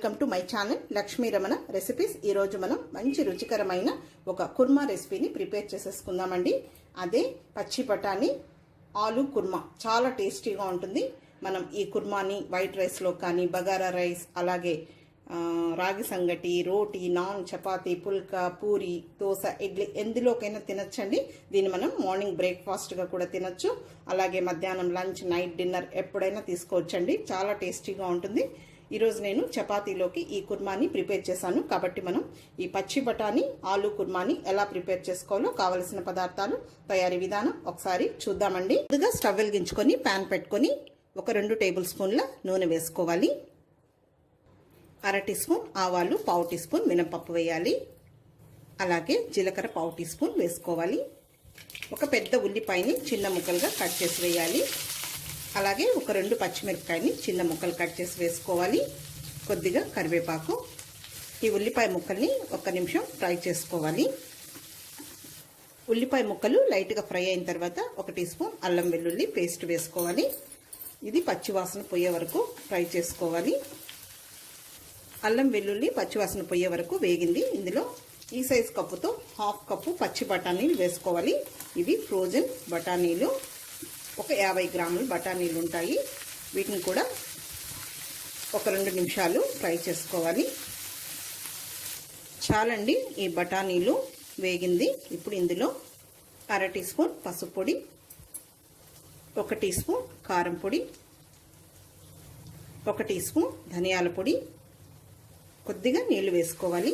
Welcome to my channel Lakshmi Ramana recipes. ఈ రోజు మనం మంచి రుచికరమైన ఒక కుర్మా రెసిపీని ప్రిపేర్ చేసేసుకుందామండి. అదే పచ్చి బఠానీ ఆలు కుర్మా. చాలా టేస్టీగా ఉంటుంది. మనం ఈ కుర్మాని వైట్ రైస్లో కానీ, బగారా రైస్, అలాగే రాగి సంగటి, రోటీ, నాన్, చపాతి, పుల్కా, పూరి, దోశ, ఇడ్లీ ఎందులోకైనా తినచ్చండి. దీన్ని మనం మార్నింగ్ బ్రేక్ఫాస్ట్గా కూడా తినచ్చు. అలాగే మధ్యాహ్నం లంచ్, నైట్ డిన్నర్ ఎప్పుడైనా తీసుకోవచ్చండి. చాలా టేస్టీగా ఉంటుంది. ఈరోజు నేను చపాతీలోకి ఈ కుర్మాని ప్రిపేర్ చేశాను. కాబట్టి మనం ఈ పచ్చి బఠానీ ఆలు కుర్మాని ఎలా ప్రిపేర్ చేసుకోవాలో కావలసిన పదార్థాలు, తయారీ విధానం ఒకసారి చూద్దామండి. ముందుగా స్టవ్ వెలిగించుకొని ప్యాన్ పెట్టుకొని ఒక 2 టేబుల్ స్పూన్ల నూనె వేసుకోవాలి. 1/2 టీ స్పూన్ ఆవాలు, 1/4 టీ స్పూన్ మినపప్పు వేయాలి. అలాగే జీలకర్ర 1/4 టీ స్పూన్ వేసుకోవాలి. ఒక పెద్ద ఉల్లిపాయని చిన్న ముక్కలుగా కట్ చేసి వేయాలి. అలాగే ఒక 2 పచ్చిమిరపకాయని చిన్న ముక్కలు కట్ చేసి వేసుకోవాలి. కొద్దిగా కరివేపాకు. ఈ ఉల్లిపాయ ముక్కల్ని 1 నిమిషం ఫ్రై చేసుకోవాలి. ఉల్లిపాయ ముక్కలు లైట్గా ఫ్రై అయిన తర్వాత 1 టీ స్పూన్ అల్లం వెల్లుల్లి పేస్ట్ వేసుకోవాలి. ఇది పచ్చివాసన పోయే వరకు ఫ్రై చేసుకోవాలి. అల్లం వెల్లుల్లి పచ్చివాసన పోయే వరకు వేగింది. ఇందులో ఈ సైజ్ కప్పుతో 1/2 కప్పు పచ్చి బఠానీలు వేసుకోవాలి. ఇవి ఫ్రోజన్ బఠానీలు. ఒక 50 గ్రాముల బఠానీలు ఉంటాయి. వీటిని కూడా ఒక 2 నిమిషాలు ఫ్రై చేసుకోవాలి. చాలండి, ఈ బఠానీలు వేగింది. ఇప్పుడు ఇందులో 1/2 టీ స్పూన్ పసుపు పొడి, 1 టీ స్పూన్ కారం పొడి, 1 టీ స్పూన్ ధనియాల పొడి, కొద్దిగా నీళ్లు వేసుకోవాలి.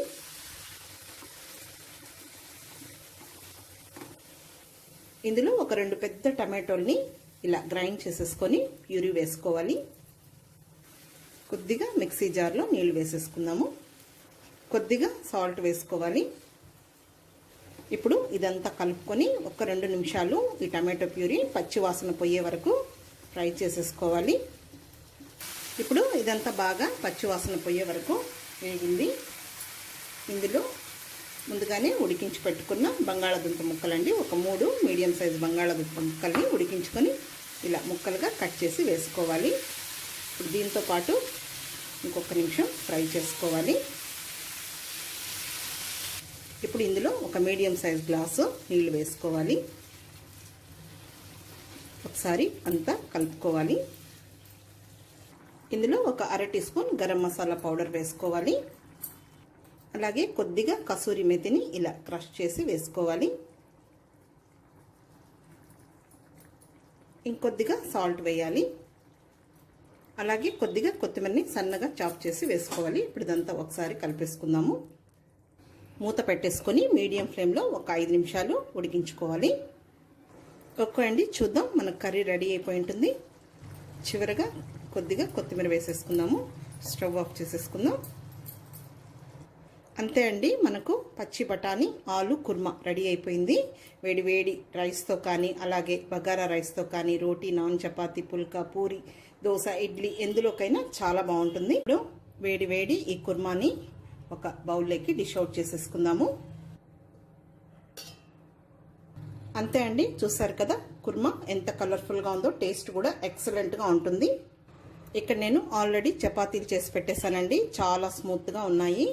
ఇందులో ఒక 2 పెద్ద టమాటోల్ని ఇలా గ్రైండ్ చేసేసుకొని ప్యూరీ వేసుకోవాలి. కొద్దిగా మిక్సీ జార్లో నీళ్లు వేసేసుకుందాము. కొద్దిగా సాల్ట్ వేసుకోవాలి. ఇప్పుడు ఇదంతా కలుపుకొని ఒక 2 నిమిషాలు ఈ టమాటో ప్యూరీ పచ్చి వాసన పోయే వరకు ఫ్రై చేసేసుకోవాలి. ఇప్పుడు ఇదంతా బాగా పచ్చి వాసన పోయే వరకు వేగింది. ఇందులో ముందుగానే ఉడికించి పెట్టుకున్న బంగాళాదుంప ముక్కలండి. ఒక 3 మీడియం సైజు బంగాళాదుంప ముక్కల్ని ఉడికించుకొని ఇలా ముక్కలుగా కట్ చేసి వేసుకోవాలి. ఇప్పుడు దీంతో పాటు ఇంకొక నిమిషం ఫ్రై చేసుకోవాలి. ఇప్పుడు ఇందులో ఒక మీడియం సైజ్ గ్లాసు నీళ్లు వేసుకోవాలి. ఒకసారి అంతా కలుపుకోవాలి. ఇందులో ఒక 1/2 teaspoon garam masala powder వేసుకోవాలి. అలాగే కొద్దిగా కసూరి మెతిని ఇలా క్రష్ చేసి వేసుకోవాలి. ఇంకొద్దిగా సాల్ట్ వేయాలి. అలాగే కొద్దిగా కొత్తిమీరని సన్నగా చాప్ చేసి వేసుకోవాలి. ఇప్పుడు ఇదంతా ఒకసారి కలిపేసుకుందాము. మూత పెట్టేసుకొని మీడియం ఫ్లేమ్లో ఒక 5 నిమిషాలు ఉడికించుకోవాలి. ఓకే అండి, చూద్దాం. మన కర్రీ రెడీ అయిపోయి ఉంటుంది. చివరగా కొద్దిగా కొత్తిమీర వేసేసుకుందాము. స్టవ్ ఆఫ్ చేసేసుకుందాం. అంతే అండి, మనకు పచ్చి బఠానీ ఆలు కుర్మా రెడీ అయిపోయింది. వేడి వేడి రైస్తో కానీ, అలాగే బగారా రైస్తో కానీ, రోటీ, నాన్, చపాతి, పుల్కా, పూరి, దోశ, ఇడ్లీ ఎందులోకైనా చాలా బాగుంటుంది. ఇప్పుడు వేడి వేడి ఈ కుర్మాని ఒక బౌల్లోకి డిష్ అవుట్ చేసేసుకుందాము. అంతే అండి, చూసారు కదా కుర్మా ఎంత కలర్ఫుల్గా ఉందో. టేస్ట్ కూడా ఎక్సలెంట్గా ఉంటుంది. ఇక్కడ నేను ఆల్రెడీ చపాతీలు చేసి పెట్టేశానండి. చాలా స్మూత్గా ఉన్నాయి.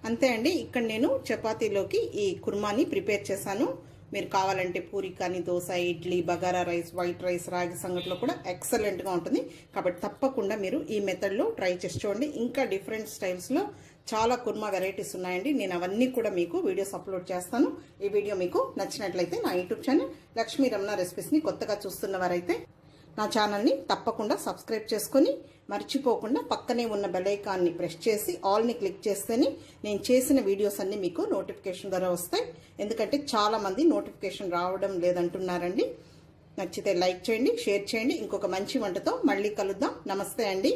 అంతే అండి, ఇక్కడ నేను చపాతీలోకి ఈ కుర్మాని ప్రిపేర్ చేశాను. మీరు కావాలంటే పూరి కానీ, dosa, idli, bagara rice, white rice, రాగి సంగటిలో కూడా ఎక్సలెంట్గా ఉంటుంది. కాబట్టి తప్పకుండా మీరు ఈ మెథడ్లో ట్రై చేసి చూడండి. ఇంకా డిఫరెంట్ స్టైల్స్లో చాలా కుర్మా వెరైటీస్ ఉన్నాయండి. నేను అవన్నీ కూడా మీకు వీడియోస్ అప్లోడ్ చేస్తాను. ఈ వీడియో మీకు నచ్చినట్లయితే నా యూట్యూబ్ ఛానల్ లక్ష్మీ రమణ రెసిపీస్ని కొత్తగా చూస్తున్నవారైతే నా ఛానల్ని తప్పకుండా సబ్స్క్రైబ్ చేసుకొని మర్చిపోకుండా పక్కనే ఉన్న బెల్ ఐకాన్ని ప్రెస్ చేసి ఆల్ని క్లిక్ చేస్తేనే నేను చేసిన వీడియోస్ అన్నీ మీకు నోటిఫికేషన్ ద్వారా వస్తాయి. ఎందుకంటే చాలామంది నోటిఫికేషన్ రావడం లేదంటున్నారండి. నచ్చితే లైక్ చేయండి, షేర్ చేయండి. ఇంకొక మంచి వంటతో మళ్ళీ కలుద్దాం. నమస్తే అండి.